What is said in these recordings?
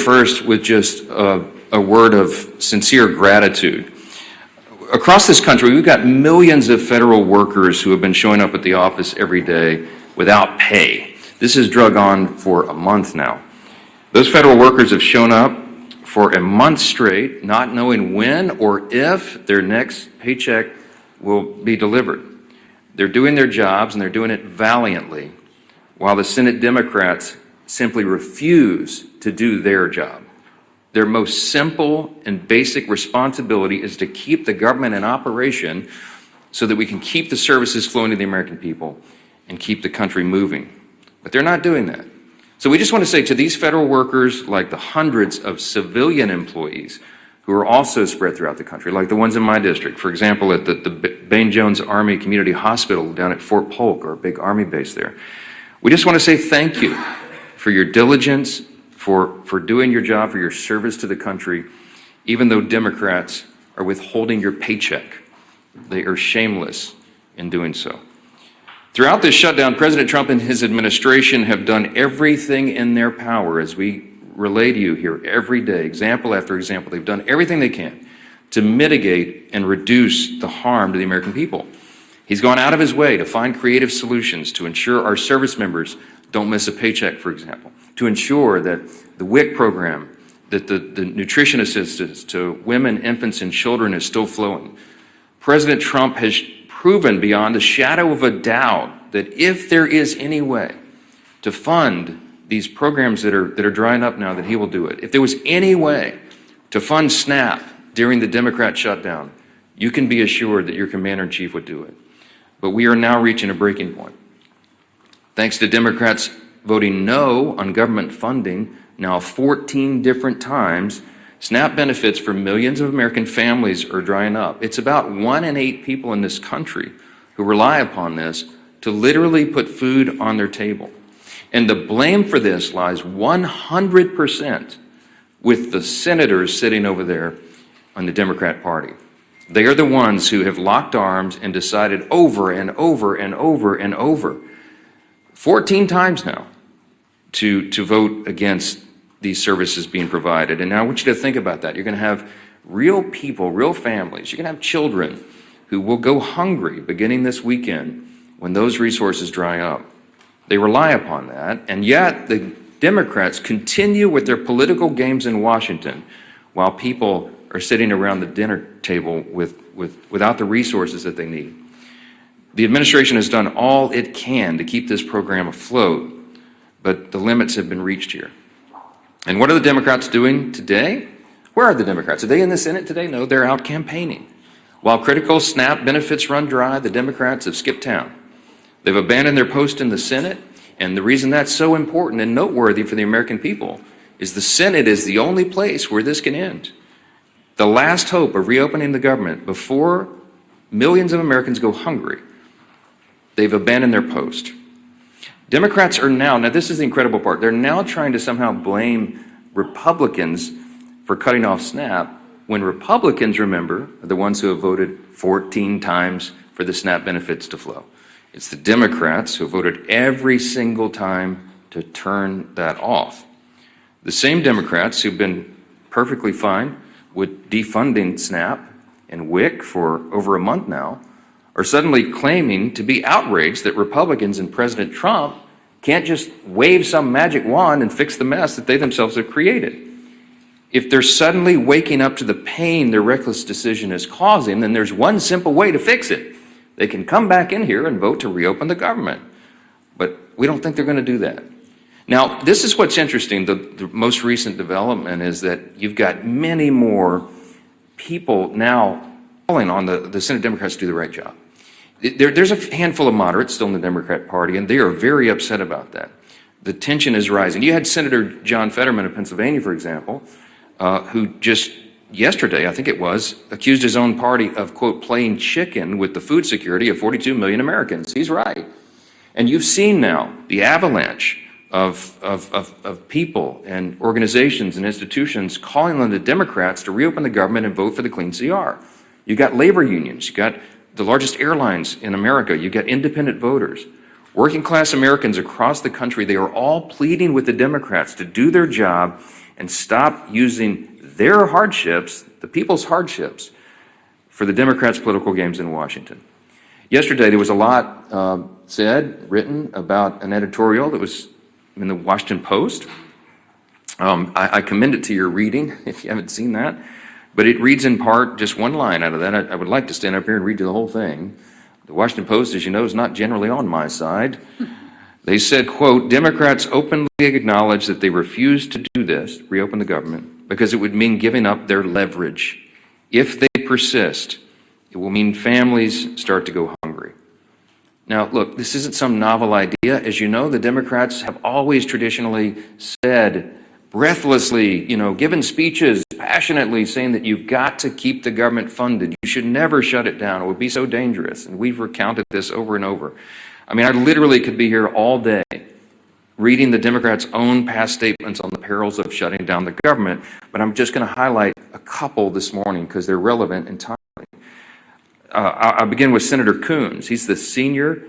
first with just a word of sincere gratitude. Across this country, we've got millions of federal workers who have been showing up at the office every day without pay. This has drug on for a month now. Those federal workers have shown up for a month straight, not knowing when or if their next paycheck will be delivered. They're doing their jobs, and they're doing it valiantly, while the Senate Democrats simply refuse to do their job. Their most simple and basic responsibility is to keep the government in operation so that we can keep the services flowing to the American people and keep the country moving. But they're not doing that. So we just want to say to these federal workers, like the hundreds of civilian employees who are also spread throughout the country, like the ones in my district, for example, at the Bain Jones Army Community Hospital down at Fort Polk, or a big Army base there, we just want to say thank you for your diligence, for doing your job, for your service to the country, even though Democrats are withholding your paycheck. They are shameless in doing so. Throughout this shutdown, President Trump and his administration have done everything in their power, as we relay to you here every day, example after example. They've done everything they can to mitigate and reduce the harm to the American people. He's gone out of his way to find creative solutions to ensure our service members don't miss a paycheck, for example, to ensure that the WIC program, that the nutrition assistance to women, infants, and children is still flowing. President Trump has proven beyond a shadow of a doubt that if there is any way to fund these programs that are drying up now, that he will do it. If there was any way to fund SNAP during the Democrat shutdown, you can be assured that your commander-in-chief would do it. But we are now reaching a breaking point. Thanks to Democrats voting no on government funding now 14 different times, SNAP benefits for millions of American families are drying up. It's about 1 in 8 people in this country who rely upon this to literally put food on their table. And the blame for this lies 100% with the senators sitting over there on the Democrat Party. They are the ones who have locked arms and decided over and over and over and over, 14 times now, to vote against these services being provided. And now I want you to think about that. You're going to have real people, real families. You're going to have children who will go hungry beginning this weekend when those resources dry up. They rely upon that, and yet the Democrats continue with their political games in Washington while people are sitting around the dinner table without the resources that they need. The administration has done all it can to keep this program afloat, but the limits have been reached here. And what are the Democrats doing today? Where are the Democrats? Are they in the Senate today? No, they're out campaigning. While critical SNAP benefits run dry, the Democrats have skipped town. They've abandoned their post in the Senate, and the reason that's so important and noteworthy for the American people is the Senate is the only place where this can end. The last hope of reopening the government before millions of Americans go hungry. They've abandoned their post. Democrats are now this is the incredible part, they're now trying to somehow blame Republicans for cutting off SNAP when Republicans, remember, are the ones who have voted 14 times for the SNAP benefits to flow. It's the Democrats who voted every single time to turn that off. The same Democrats who've been perfectly fine with defunding SNAP and WIC for over a month now are suddenly claiming to be outraged that Republicans and President Trump can't just wave some magic wand and fix the mess that they themselves have created. If they're suddenly waking up to the pain their reckless decision is causing, then there's one simple way to fix it. They can come back in here and vote to reopen the government. But we don't think they're going to do that. Now, this is what's interesting. The most recent development is that you've got many more people now calling on the Senate Democrats to do the right job. There's a handful of moderates still in the Democrat Party, and they are very upset about that. The tension is rising. You had Senator John Fetterman of Pennsylvania, for example, who just yesterday, I think it was, accused his own party of, quote, playing chicken with the food security of 42 million Americans. He's right. And you've seen now the avalanche of people and organizations and institutions calling on the Democrats to reopen the government and vote for the clean CR. You've got labor unions. You've got the largest airlines in America. You've got independent voters. Working class Americans across the country, they are all pleading with the Democrats to do their job and stop using their hardships, the people's hardships, for the Democrats' political games in Washington. Yesterday, there was a lot said, written about an editorial that was in the Washington Post. I commend it to your reading if you haven't seen that, but it reads in part just one line out of that. I would like to stand up here and read you the whole thing. The Washington Post, as you know, is not generally on my side. They said, quote, Democrats openly acknowledge that they refuse to do this, reopen the government, because it would mean giving up their leverage. If they persist, it will mean families start to go hungry. Now, look, this isn't some novel idea. As you know, the Democrats have always traditionally said, breathlessly, given speeches passionately saying that you've got to keep the government funded. You should never shut it down. It would be so dangerous. And we've recounted this over and over. I mean, I literally could be here all day reading the Democrats' own past statements on the perils of shutting down the government, but I'm just going to highlight a couple this morning because they're relevant and timely. I'll begin with Senator Coons. He's the senior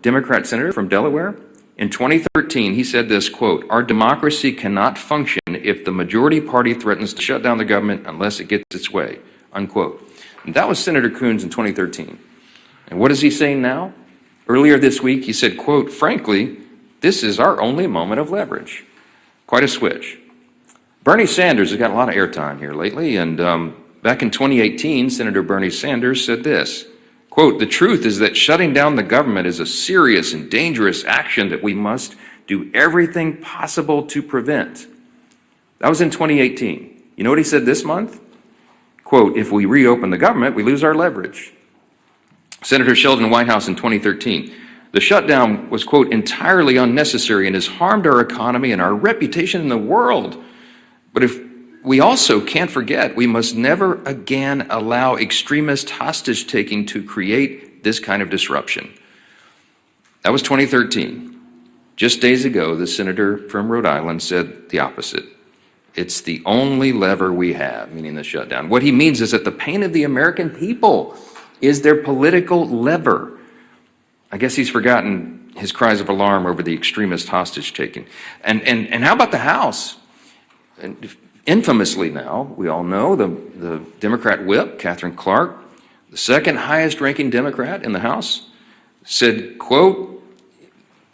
Democrat senator from Delaware. In 2013, he said this, quote, our democracy cannot function if the majority party threatens to shut down the government unless it gets its way, unquote. And that was Senator Coons in 2013. And what is he saying now? Earlier this week, he said, quote, frankly, this is our only moment of leverage. Quite a switch. Bernie Sanders has got a lot of airtime here lately, and back in 2018, Senator Bernie Sanders said this, quote, the truth is that shutting down the government is a serious and dangerous action that we must do everything possible to prevent. That was in 2018. You know what he said this month? Quote, if we reopen the government, we lose our leverage. Senator Sheldon Whitehouse in 2013, the shutdown was, quote, entirely unnecessary and has harmed our economy and our reputation in the world. But if we also can't forget, we must never again allow extremist hostage-taking to create this kind of disruption. That was 2013. Just days ago, the senator from Rhode Island said the opposite. It's the only lever we have, meaning the shutdown. What he means is that the pain of the American people is their political lever. I guess he's forgotten his cries of alarm over the extremist hostage-taking. And how about the House? And infamously now, we all know, the Democrat whip, Catherine Clark, the second highest ranking Democrat in the House, said, quote,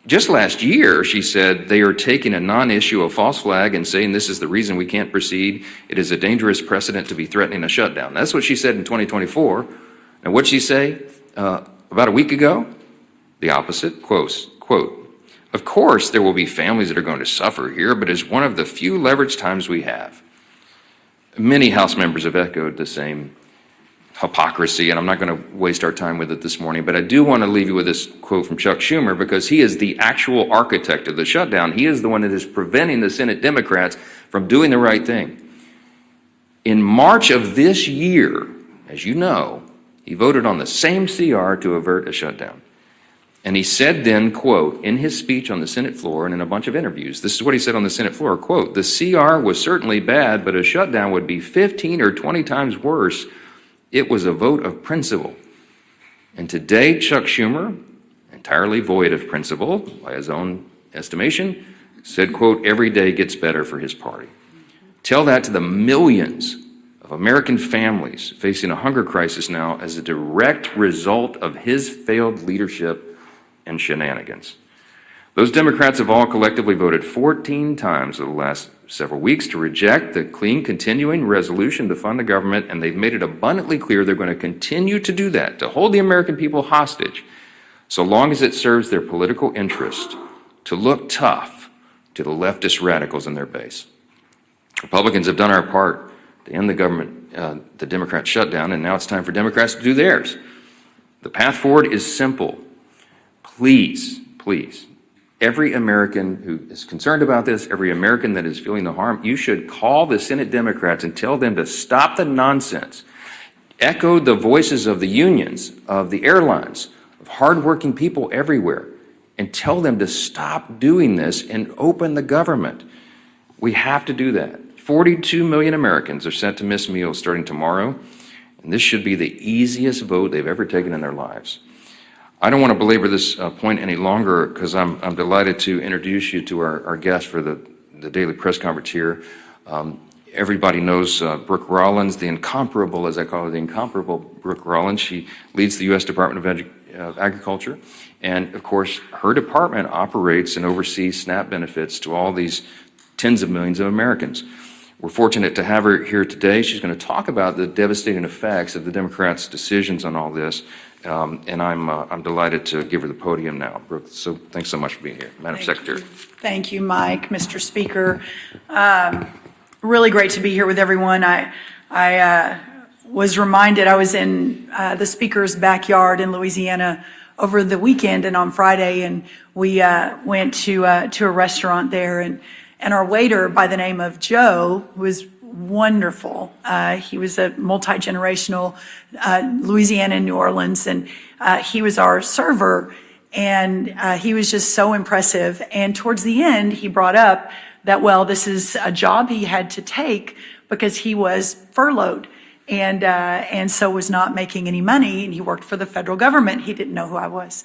just last year, she said, they are taking a non-issue, a false flag, and saying this is the reason we can't proceed. It is a dangerous precedent to be threatening a shutdown. That's what she said in 2024. And what'd she say about a week ago? The opposite, quote, of course there will be families that are going to suffer here, but it's one of the few leverage times we have. Many House members have echoed the same hypocrisy, and I'm not going to waste our time with it this morning, but I do want to leave you with this quote from Chuck Schumer because he is the actual architect of the shutdown. He is the one that is preventing the Senate Democrats from doing the right thing. In March of this year, as you know, he voted on the same CR to avert a shutdown. And he said then, quote, in his speech on the Senate floor and in a bunch of interviews, this is what he said on the Senate floor, quote, the CR was certainly bad, but a shutdown would be 15 or 20 times worse. It was a vote of principle. And today, Chuck Schumer, entirely void of principle, by his own estimation, said, quote, every day gets better for his party. Tell that to the millions of American families facing a hunger crisis now as a direct result of his failed leadership and shenanigans. Those Democrats have all collectively voted 14 times over the last several weeks to reject the clean continuing resolution to fund the government, and they've made it abundantly clear they're going to continue to do that, to hold the American people hostage, so long as it serves their political interest to look tough to the leftist radicals in their base. Republicans have done our part to end the government, the Democrat shutdown, and now it's time for Democrats to do theirs. The path forward is simple. Please, every American who is concerned about this, every American that is feeling the harm, you should call the Senate Democrats and tell them to stop the nonsense. Echo the voices of the unions, of the airlines, of hardworking people everywhere, and tell them to stop doing this and open the government. We have to do that. 42 million Americans are set to miss meals starting tomorrow, and this should be the easiest vote they've ever taken in their lives. I don't want to belabor this point any longer because I'm delighted to introduce you to our guest for the the daily press conference here. Everybody knows Brooke Rollins, the incomparable, as I call her, the incomparable Brooke Rollins. She leads the U.S. Department of Agriculture. And of course, her department operates and oversees SNAP benefits to all these tens of millions of Americans. We're fortunate to have her here today. She's going to talk about the devastating effects of the Democrats' decisions on all this. And I'm delighted to give her the podium now. Brooke, so thanks so much for being here, Madam Secretary. Thank you, Mike, Mr. Speaker. Really great to be here with everyone. I was reminded I was in the Speaker's backyard in Louisiana over the weekend and on Friday, and we went to a restaurant there, and our waiter by the name of Joe was wonderful. He was a multi-generational Louisiana and New Orleans, and he was our server, and he was just so impressive. And towards the end, he brought up that, well, this is a job he had to take because he was furloughed and so was not making any money, and he worked for the federal government. He didn't know who I was.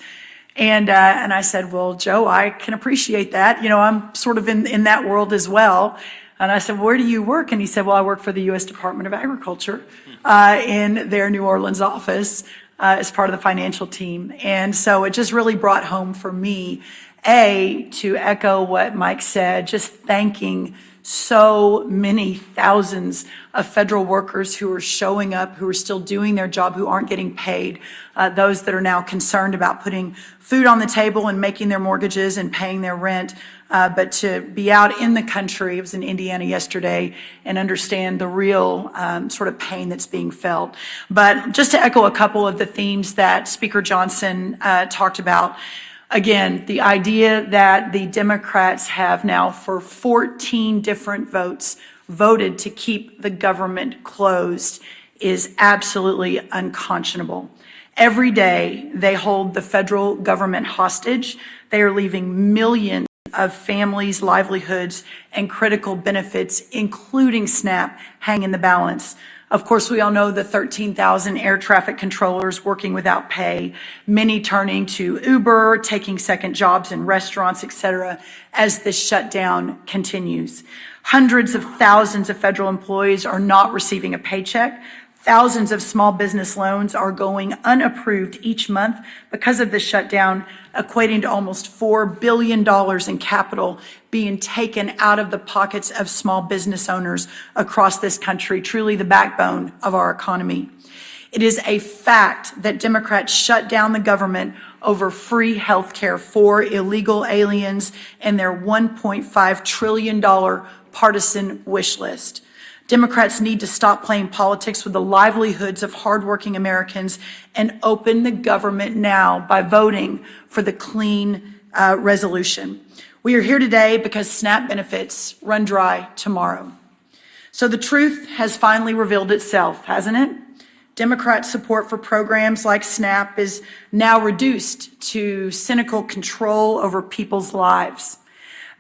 And I said, well, Joe, I can appreciate that. You know, I'm sort of in that world as well. And I said, where do you work? And he said, well, I work for the U.S. Department of Agriculture in their New Orleans office as part of the financial team. And so it just really brought home for me, to echo what Mike said, just thanking so many thousands of federal workers who are showing up, who are still doing their job, who aren't getting paid, those that are now concerned about putting food on the table and making their mortgages and paying their rent, but to be out in the country, I was in Indiana yesterday, and understand the real sort of pain that's being felt. But just to echo a couple of the themes that Speaker Johnson talked about, again, the idea that the Democrats have now for 14 different votes voted to keep the government closed is absolutely unconscionable. Every day they hold the federal government hostage. They are leaving millions of families' livelihoods and critical benefits, including SNAP, hang in the balance. Of course, we all know the 13,000 air traffic controllers working without pay, many turning to Uber, taking second jobs in restaurants, et cetera, as this shutdown continues. Hundreds of thousands of federal employees are not receiving a paycheck. Thousands of small business loans are going unapproved each month because of this shutdown, equating to almost $4 billion in capital being taken out of the pockets of small business owners across this country, truly the backbone of our economy. It is a fact that Democrats shut down the government over free health care for illegal aliens and their $1.5 trillion partisan wish list. Democrats need to stop playing politics with the livelihoods of hardworking Americans and open the government now by voting for the clean resolution. We are here today because SNAP benefits run dry tomorrow. So the truth has finally revealed itself, hasn't it? Democrat support for programs like SNAP is now reduced to cynical control over people's lives.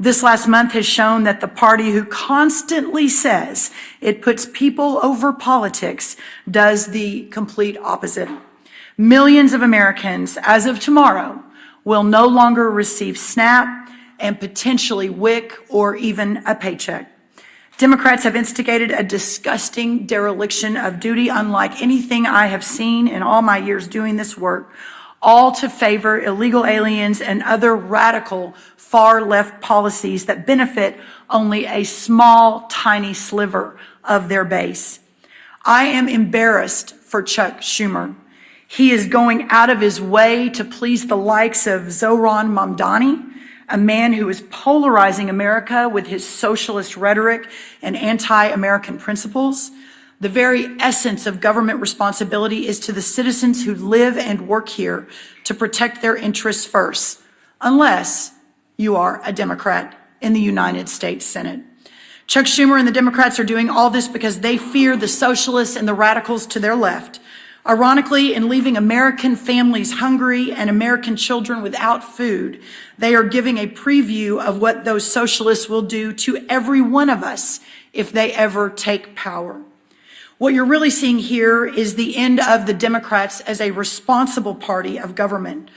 This last month has shown that the party who constantly says it puts people over politics does the complete opposite. Millions of Americans, as of tomorrow, will no longer receive SNAP and potentially WIC or even a paycheck. Democrats have instigated a disgusting dereliction of duty unlike anything I have seen in all my years doing this work, all to favor illegal aliens and other radical far-left policies that benefit only a small, tiny sliver of their base. I am embarrassed for Chuck Schumer. He is going out of his way to please the likes of Zohran Mamdani, a man who is polarizing America with his socialist rhetoric and anti-American principles. The very essence of government responsibility is to the citizens who live and work here to protect their interests first, unless you are a Democrat in the United States Senate. Chuck Schumer and the Democrats are doing all this because they fear the socialists and the radicals to their left. Ironically, in leaving American families hungry and American children without food, they are giving a preview of what those socialists will do to every one of us if they ever take power. What you're really seeing here is the end of the Democrats as a responsible party of government.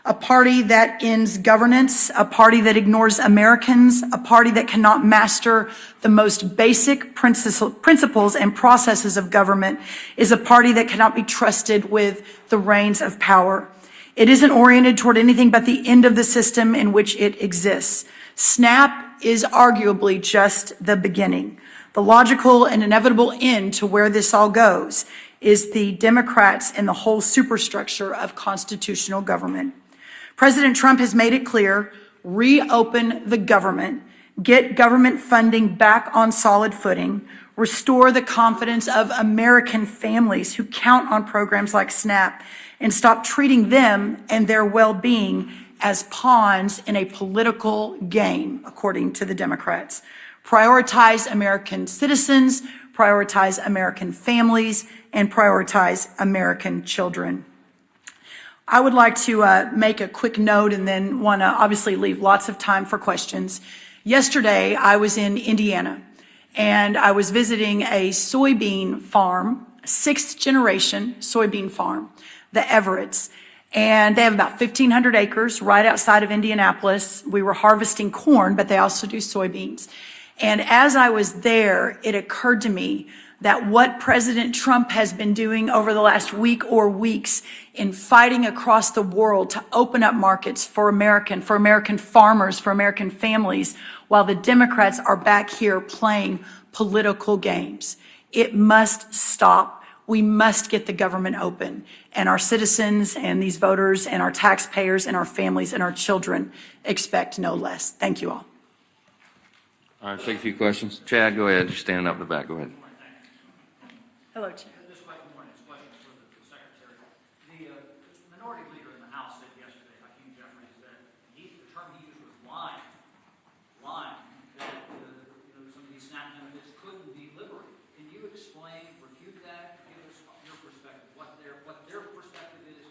a party that ends governance, a party that ignores Americans, a party that cannot master the most basic principles and processes of government, is a party that cannot be trusted with the reins of power. It isn't oriented toward anything but the end of the system in which it exists. SNAP is arguably just the beginning. The logical and inevitable end to where this all goes is the Democrats and the whole superstructure of constitutional government. President Trump has made it clear: reopen the government, get government funding back on solid footing, restore the confidence of American families who count on programs like SNAP, and stop treating them and their well-being as pawns in a political game, according to the Democrats. Prioritize American citizens, prioritize American families, and prioritize American children. I would like to make a quick note and then want to obviously leave lots of time for questions. Yesterday, I was in Indiana, and I was visiting a soybean farm, sixth generation soybean farm, the Everetts. And they have about 1,500 acres right outside of Indianapolis. We were harvesting corn, but they also do soybeans. And as I was there, it occurred to me that what President Trump has been doing over the last week or weeks in fighting across the world to open up markets for American farmers, for American families, while the Democrats are back here playing political games. It must stop. We must get the government open, and our citizens and these voters and our taxpayers and our families and our children expect no less. Thank you all. All right, take a few questions. Chad, go ahead. You're standing up in the back. Go ahead. Hello, Chad. This question for the Secretary. The minority leader in the House said yesterday, Hakeem Jeffries, that the term he used was lying, that some of these SNAP benefits couldn't be liberated. Can you explain, refute that, give us your perspective, what their perspective is,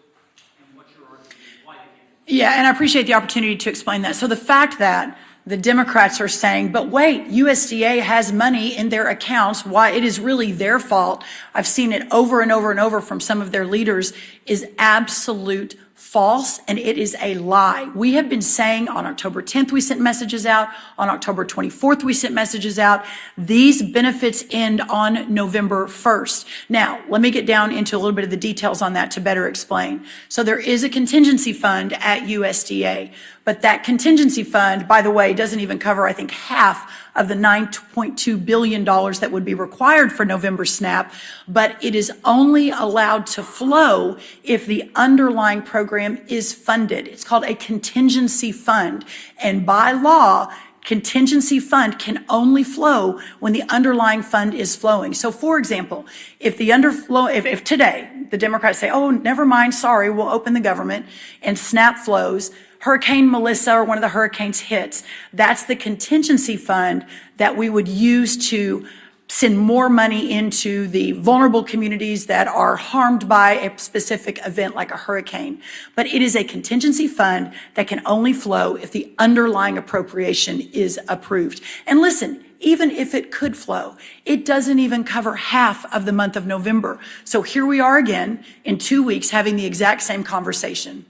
and what your argument is, why they can't? Yeah, and I appreciate the opportunity to explain that. So the fact that the Democrats are saying, but wait, USDA has money in their accounts, why it is really their fault, I've seen it over and over and over from some of their leaders, is absolute false, and it is a lie. We have been saying on October 10th, we sent messages out. On October 24th, we sent messages out. These benefits end on November 1st. Now, let me get down into a little bit of the details on that to better explain. So there is a contingency fund at USDA, but that contingency fund, by the way, doesn't even cover, I think, half of the $9.2 billion that would be required for November SNAP, but it is only allowed to flow if the underlying program is funded. It's called a contingency fund, and by law, contingency fund can only flow when the underlying fund is flowing. So, for example, if today the Democrats say, "Oh, never mind, sorry, we'll open the government," and SNAP flows, Hurricane Melissa or one of the hurricanes hits, that's the contingency fund that we would use to send more money into the vulnerable communities that are harmed by a specific event like a hurricane. But it is a contingency fund that can only flow if the underlying appropriation is approved. And listen, even if it could flow, it doesn't even cover half of the month of November. So here we are again in 2 weeks having the exact same conversation.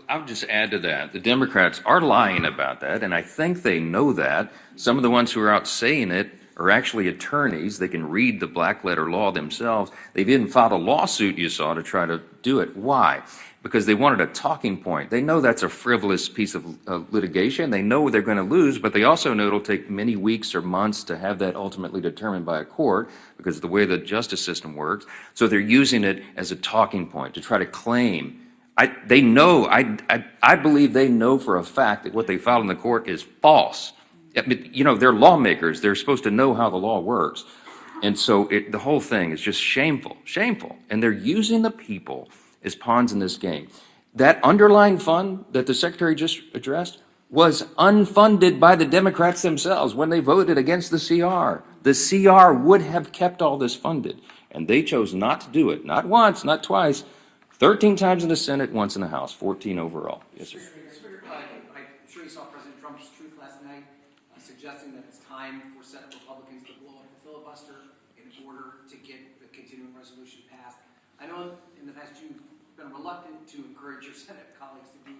I'll just add to that. The Democrats are lying about that, and I think they know that. Some of the ones who are out saying it are actually attorneys. They can read the black letter law themselves. They've even filed a lawsuit, you saw, to try to do it. Why? Because they wanted a talking point. They know that's a frivolous piece of litigation. They know they're going to lose, but they also know it'll take many weeks or months to have that ultimately determined by a court because of the way the justice system works. So they're using it as a talking point to try to claim. I believe they know for a fact that what they filed in the court is false. You know, they're lawmakers. They're supposed to know how the law works. And so the whole thing is just shameful. And they're using the people as pawns in this game. That underlying fund that the Secretary just addressed was unfunded by the Democrats themselves when they voted against the CR. The CR would have kept all this funded, and they chose not to do it. Not once, not twice. 13 times in the Senate, once in the House, 14 overall. Yes, sir. I'm sure you saw President Trump's truth last night, suggesting that it's time for Senate Republicans to blow up the filibuster in order to get the continuing resolution passed. I know in the past you've been reluctant to encourage your Senate colleagues to do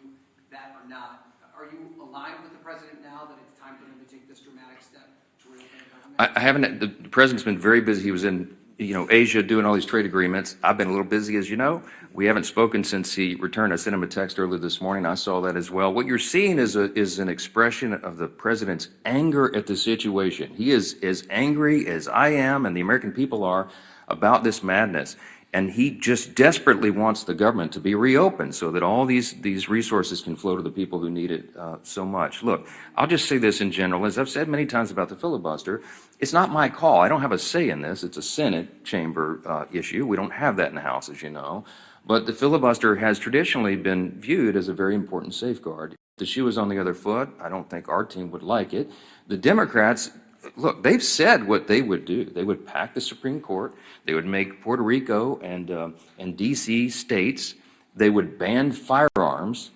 that or not. Are you aligned with the president now that it's time for them to take this dramatic step to reopen the government? I haven't, the president's been very busy. He was in, Asia doing all these trade agreements. I've been a little busy, as you know. We haven't spoken since he returned. I sent him a text earlier this morning. I saw that as well. What you're seeing is an expression of the president's anger at the situation. He is as angry as I am and the American people are about this madness. And he just desperately wants the government to be reopened so that all these resources can flow to the people who need it so much. Look, I'll just say this in general. As I've said many times about the filibuster, it's not my call. I don't have a say in this. It's a Senate chamber issue. We don't have that in the House, as you know. But the filibuster has traditionally been viewed as a very important safeguard. If the shoe is on the other foot, I don't think our team would like it. The Democrats, look, they've said what they would do. They would pack the Supreme Court. They would make Puerto Rico and D.C. states. They would ban firearms.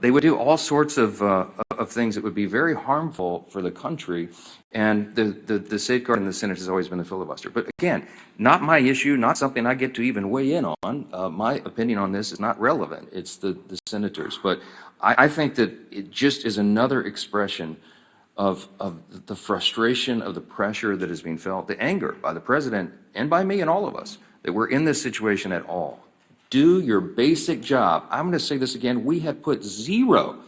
They would do all sorts of things that would be very harmful for the country. And the safeguard in the Senate has always been the filibuster. But again, not my issue, not something I get to even weigh in on. My opinion on this is not relevant. It's the senators. But I think that it just is another expression of the frustration, of the pressure that is being felt, the anger by the president and by me and all of us that we're in this situation at all. Do your basic job. I'm going to say this again. We have put zero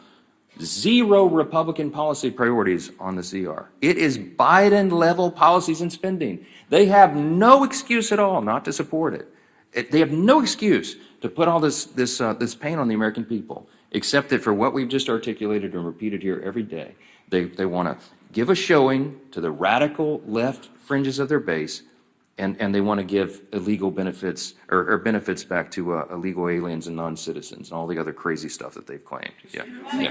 Republican policy priorities on the CR. It is Biden-level policies and spending. They have no excuse at all not to support it. They have no excuse to put all this pain on the American people, except that for what we've just articulated and repeated here every day, they want to give a showing to the radical left fringes of their base, and they want to give illegal benefits or benefits back to illegal aliens and non-citizens and all the other crazy stuff that they've claimed. Yeah.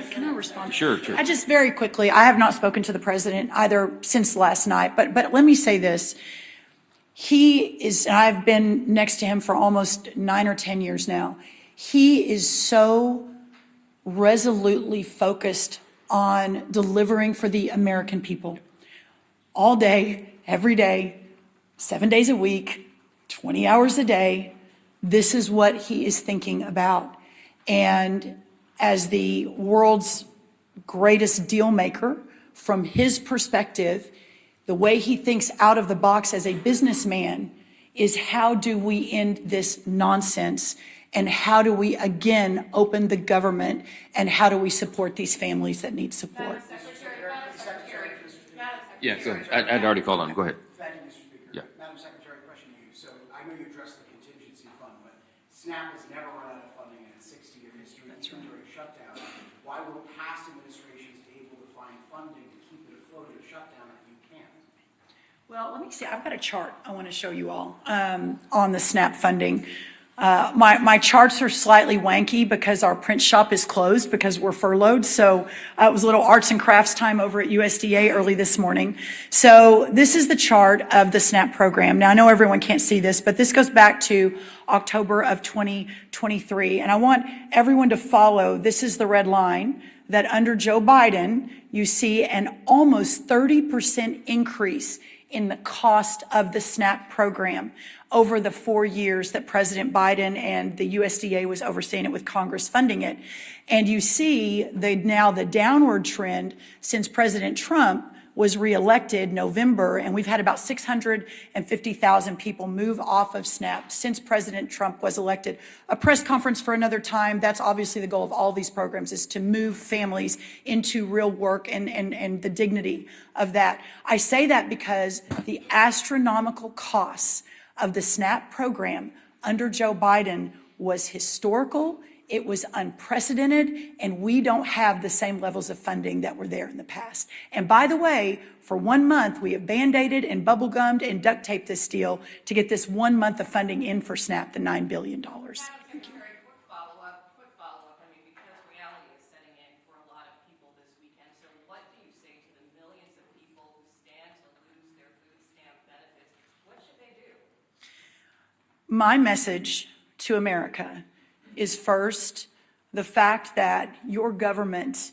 Can I respond? Sure. I just very quickly, I have not spoken to the president either since last night, but let me say this. He is, and I've been next to him for almost 9 or 10 years now. He is so resolutely focused on delivering for the American people all day, every day, 7 days a week, 20 hours a day. This is what he is thinking about. And as the world's greatest deal maker, from his perspective, the way he thinks out of the box as a businessman is how do we end this nonsense, and how do we again open the government, and how do we support these families that need support? Yeah, go ahead. I'd already called on him. Go ahead. Thank you, Mr. Speaker. Yeah. Madam Secretary, question to you. So I know you addressed the contingency fund, but SNAP has never run out of funding in its 60-year history. That's right. During shutdown. Why were past administrations able to find funding to keep it afloat in a shutdown that you can't? Well, let me see. I've got a chart I want to show you all on the SNAP funding. My charts are slightly wanky because our print shop is closed because we're furloughed. So it was a little arts and crafts time over at USDA early this morning. So this is the chart of the SNAP program. Now, I know everyone can't see this, but this goes back to October of 2023. And I want everyone to follow. This is the red line that under Joe Biden, you see an almost 30% increase in the cost of the SNAP program over the 4 years that President Biden and the USDA was overseeing it with Congress funding it. And you see now the downward trend since President Trump was reelected November, and we've had about 650,000 people move off of SNAP since President Trump was elected. A press conference for another time. That's obviously the goal of all these programs, is to move families into real work and the dignity of that. I say that because the astronomical costs of the SNAP program under Joe Biden was historical. It was unprecedented, and we don't have the same levels of funding that were there in the past. And by the way, for 1 month, we have Band-Aided and bubble-gummed and duct taped this deal to get this 1 month of funding in for SNAP, the $9 billion. Thank you. Quick follow-up. I mean, because reality is setting in for a lot of people this weekend. So what do you say to the millions of people who stand to lose their food stamp benefits? What should they do? My message to America is first, the fact that your government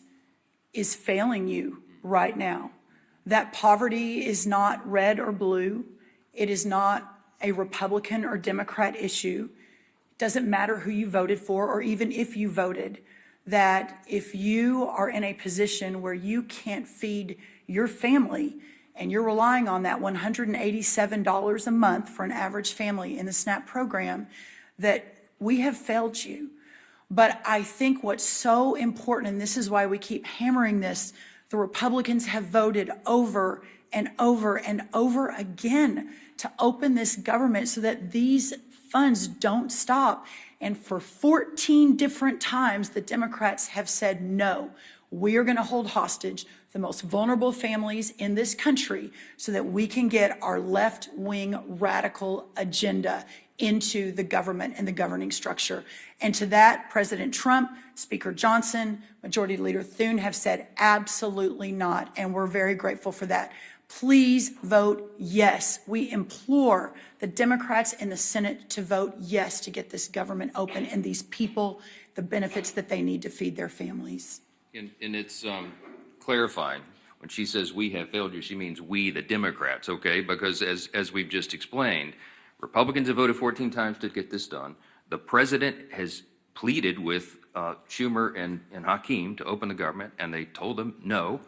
is failing you right now. That poverty is not red or blue. It is not a Republican or Democrat issue. doesn't matter who you voted for or even if you voted, that if you are in a position where you can't feed your family and you're relying on that $187 a month for an average family in the SNAP program, that we have failed you. But I think what's so important, and this is why we keep hammering this, the Republicans have voted over and over and over again to open this government so that these funds don't stop. And for 14 different times, the Democrats have said, no, we are going to hold hostage the most vulnerable families in this country so that we can get our left-wing radical agenda into the government and the governing structure. And to that, President Trump, Speaker Johnson, Majority Leader Thune have said absolutely not, and we're very grateful for that. Please vote yes. We implore the Democrats in the Senate to vote yes to get this government open and these people the benefits that they need to feed their families. And it's clarifying. When she says we have failed you, she means we, the Democrats, okay? Because as we've just explained, Republicans have voted 14 times to get this done. The president has pleaded with Schumer and Hakeem to open the government, and they told him no.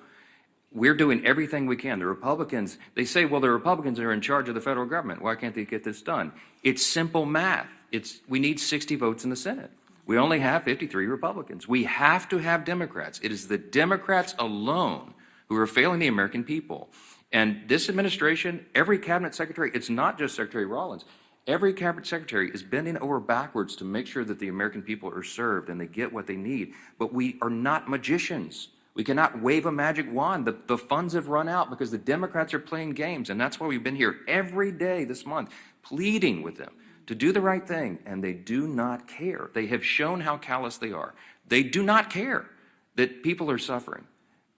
We're doing everything we can. The Republicans, they say, well, the Republicans are in charge of the federal government. Why can't they get this done? It's simple math. We need 60 votes in the Senate. We only have 53 Republicans. We have to have Democrats. It is the Democrats alone who are failing the American people. And this administration, every cabinet secretary, it's not just Secretary Rollins, every cabinet secretary is bending over backwards to make sure that the American people are served and they get what they need. But we are not magicians. We cannot wave a magic wand. The funds have run out because the Democrats are playing games. And that's why we've been here every day this month pleading with them to do the right thing. And they do not care. They have shown how callous they are. They do not care that people are suffering.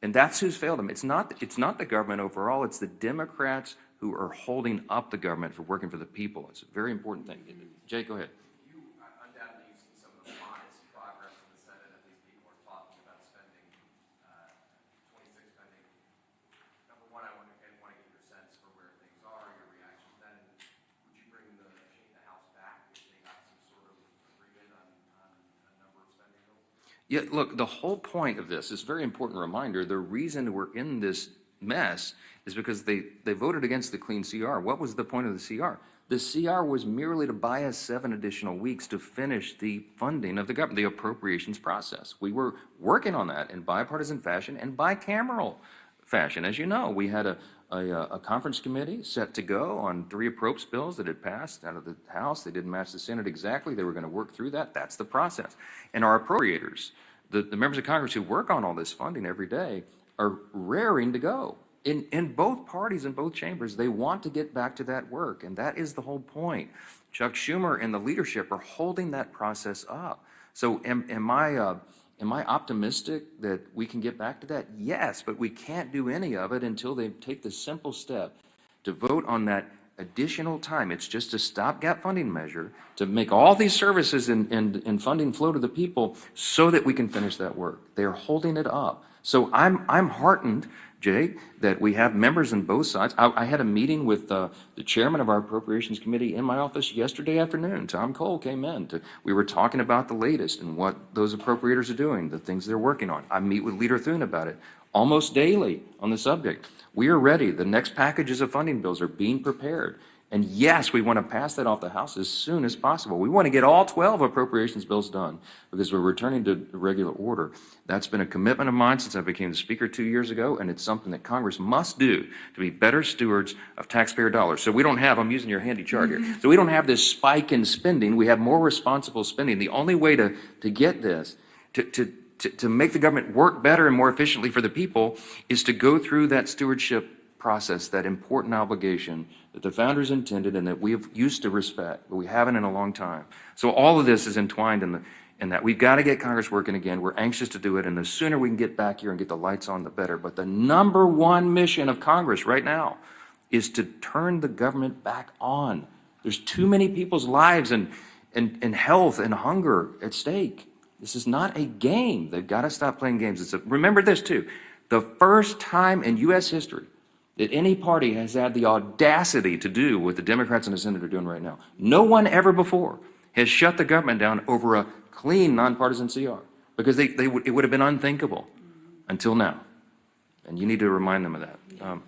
And that's who's failed them. It's not the government overall. It's the Democrats who are holding up the government for working for the people. It's a very important thing. Jay, go ahead. You undoubtedly you've seen some of the modest progress in the Senate. At least people are talking about spending, 26 spending. Number one, I want to get your sense for where things are, your reaction to that. And would you bring the House back if they got some sort of agreement on a number of spending bills? Yeah, look, the whole point of this is a very important reminder. The reason we're in this mess is because they voted against the clean CR. What was the point of the CR? The CR was merely to buy us 7 additional weeks to finish the funding of the government, the appropriations process. We were working on that in bipartisan fashion and bicameral fashion. As you know, we had a conference committee set to go on 3 appropriations bills that had passed out of the House. They didn't match the Senate exactly. They were going to work through that. That's the process. And our appropriators, the members of Congress who work on all this funding every day, are raring to go. In both parties, in both chambers, they want to get back to that work, and that is the whole point. Chuck Schumer and the leadership are holding that process up. So am I optimistic that we can get back to that? Yes, but we can't do any of it until they take the simple step to vote on that additional time. It's just a stopgap funding measure to make all these services and funding flow to the people so that we can finish that work. They're holding it up. So I'm heartened, Jay, that we have members on both sides. I had a meeting with the chairman of our Appropriations Committee in my office yesterday afternoon. Tom Cole came in. We were talking about the latest and what those appropriators are doing, the things they're working on. I meet with Leader Thune about it almost daily on the subject. We are ready. The next packages of funding bills are being prepared. And yes, we want to pass that off the House as soon as possible. We want to get all 12 appropriations bills done because we're returning to regular order. That's been a commitment of mine since I became the Speaker 2 years ago, and it's something that Congress must do to be better stewards of taxpayer dollars. So we don't have, I'm using your handy chart here, so we don't have this spike in spending. We have more responsible spending. The only way to get this, to make the government work better and more efficiently for the people is to go through that stewardship process, that important obligation that the founders intended and that we have used to respect, but we haven't in a long time. So all of this is entwined in that. We've got to get Congress working again. We're anxious to do it, and the sooner we can get back here and get the lights on, the better. But the number one mission of Congress right now is to turn the government back on. There's too many people's lives and health and hunger at stake. This is not a game. They've got to stop playing games. Remember this, too. The first time in U.S. history that any party has had the audacity to do what the Democrats and the Senate are doing right now. No one ever before has shut the government down over a clean, nonpartisan CR, because it would have been unthinkable until now. And you need to remind them of that.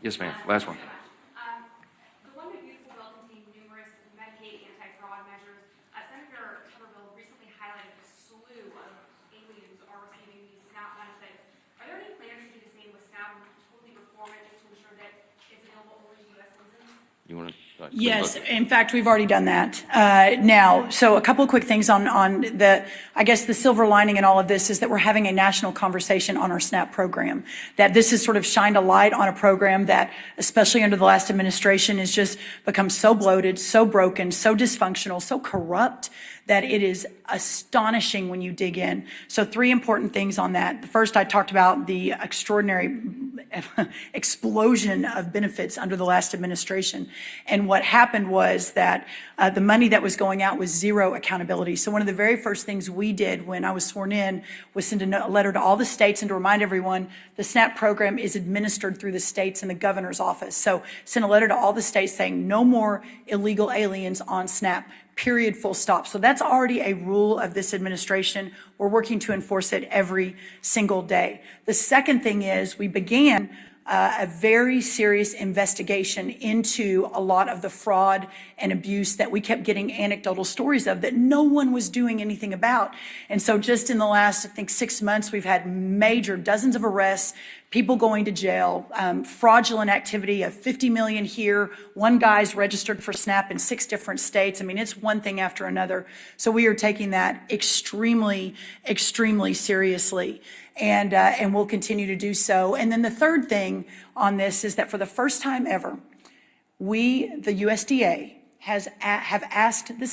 Yes, ma'am, last one. The one beautiful bill contained numerous Medicaid anti-fraud measures. Senator Tuberville recently highlighted a slew of aliens who are receiving these SNAP benefits. Are there any plans to do the same with SNAP and totally reform it just to ensure that it's available only to U.S. citizens? You want to? Yes, in fact, we've already done that. Now, so a couple of quick things on I guess the silver lining in all of this is that we're having a national conversation on our SNAP program, that this has sort of shined a light on a program that, especially under the last administration, has just become so bloated, so broken, so dysfunctional, so corrupt that it is astonishing when you dig in. So 3 important things on that. The first, I talked about the extraordinary explosion of benefits under the last administration. And what happened was that the money that was going out was zero accountability. So one of the very first things we did when I was sworn in was send a letter to all the states and to remind everyone the SNAP program is administered through the states and the governor's office. So send a letter to all the states saying no more illegal aliens on SNAP. Period, full stop. So that's already a rule of this administration. We're working to enforce it every single day. The second thing is we began a very serious investigation into a lot of the fraud and abuse that we kept getting anecdotal stories of that no one was doing anything about. And so just in the last, I think, 6 months, we've had major dozens of arrests, people going to jail, fraudulent activity of 50 million here. One guy's registered for SNAP in 6 different states. I mean, it's one thing after another. So we are taking that extremely, extremely seriously. And we'll continue to do so. And then the third thing on this is that for the first time ever, the USDA, have asked the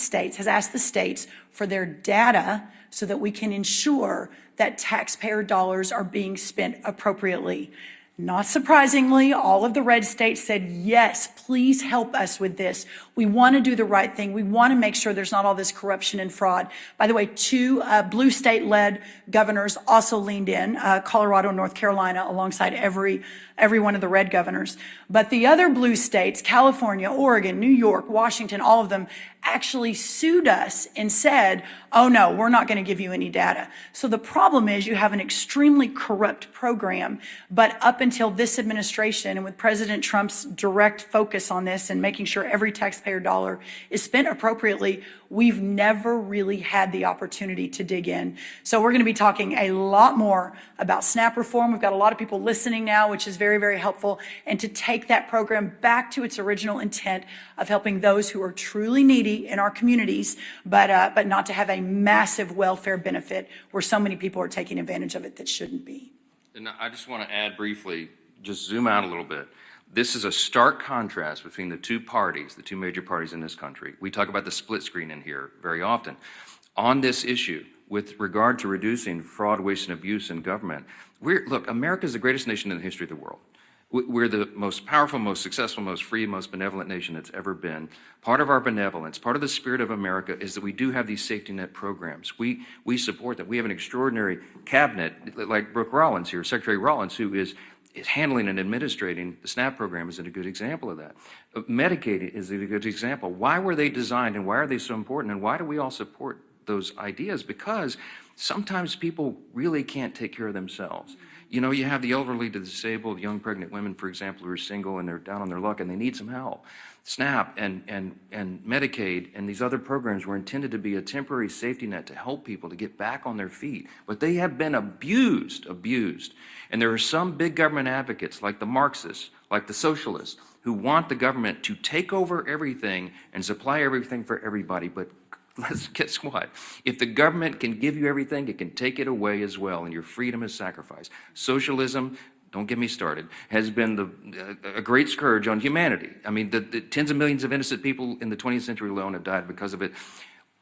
states for their data so that we can ensure that taxpayer dollars are being spent appropriately. Not surprisingly, all of the red states said, yes, please help us with this. We want to do the right thing. We want to make sure there's not all this corruption and fraud. By the way, 2 blue state-led governors also leaned in, Colorado and North Carolina, alongside every one of the red governors. But the other blue states, California, Oregon, New York, Washington, all of them actually sued us and said, oh no, we're not going to give you any data. So the problem is you have an extremely corrupt program, but up until this administration and with President Trump's direct focus on this and making sure every taxpayer dollar is spent appropriately, we've never really had the opportunity to dig in. So we're going to be talking a lot more about SNAP reform. We've got a lot of people listening now, which is very, very helpful, and to take that program back to its original intent of helping those who are truly needy in our communities, but not to have a massive welfare benefit where so many people are taking advantage of it that shouldn't be. And I just want to add briefly, just zoom out a little bit. This is a stark contrast between the 2 parties, the 2 major parties in this country. We talk about the split screen in here very often. On this issue, with regard to reducing fraud, waste, and abuse in government, look, America is the greatest nation in the history of the world. We're the most powerful, most successful, most free, most benevolent nation that's ever been. Part of our benevolence, part of the spirit of America is that we do have these safety net programs. We support that. We have an extraordinary cabinet, like Brooke Rollins here, Secretary Rollins, who is handling and administrating the SNAP program is a good example of that. Medicaid is a good example. Why were they designed and why are they so important and why do we all support those ideas? Because sometimes people really can't take care of themselves. You know, you have the elderly, the disabled, young pregnant women, for example, who are single and they're down on their luck and they need some help. SNAP and Medicaid and these other programs were intended to be a temporary safety net to help people to get back on their feet, but they have been abused. And there are some big government advocates like the Marxists, like the socialists, who want the government to take over everything and supply everything for everybody, but guess what? If the government can give you everything, it can take it away as well, and your freedom is sacrificed. Socialism, don't get me started, has been a great scourge on humanity. I mean, the tens of millions of innocent people in the 20th century alone have died because of it.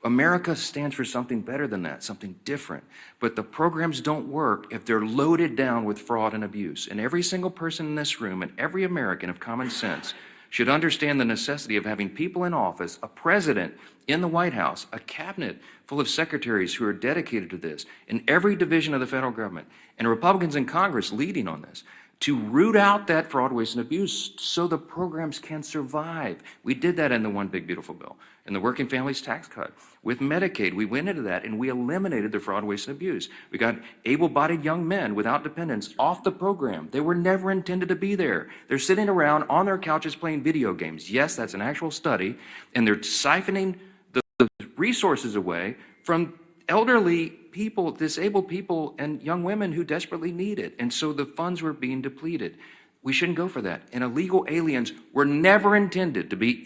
America stands for something better than that, something different. But the programs don't work if they're loaded down with fraud and abuse. And every single person in this room and every American of common sense should understand the necessity of having people in office, a president in the White House, a cabinet full of secretaries who are dedicated to this in every division of the federal government, and Republicans in Congress leading on this, to root out that fraud, waste, and abuse so the programs can survive. We did that in the One Big Beautiful Bill. In the Working Families Tax Cut. With Medicaid, we went into that and we eliminated the fraud, waste, and abuse. We got able-bodied young men without dependents off the program. They were never intended to be there. They're sitting around on their couches playing video games. Yes, that's an actual study. And they're siphoning the resources away from elderly people, disabled people, and young women who desperately need it. And so the funds were being depleted. We shouldn't go for that. And illegal aliens were never intended to be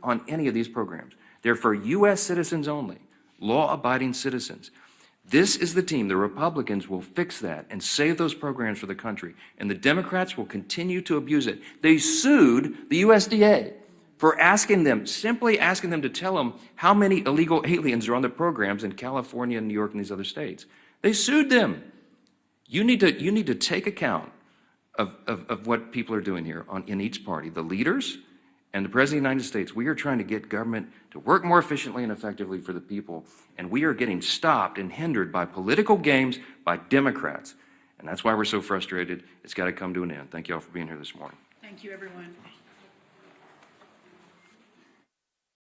on any of these programs. They're for U.S. citizens only, law-abiding citizens. This is the team. The Republicans will fix that and save those programs for the country. And the Democrats will continue to abuse it. They sued the USDA for simply asking them to tell them how many illegal aliens are on the programs in California and New York and these other states. They sued them. You need to take account of what people are doing here in each party, the leaders and the President of the United States. We are trying to get government to work more efficiently and effectively for the people, and we are getting stopped and hindered by political games by Democrats. And that's why we're so frustrated. It's got to come to an end. Thank you all for being here this morning. Thank you, everyone.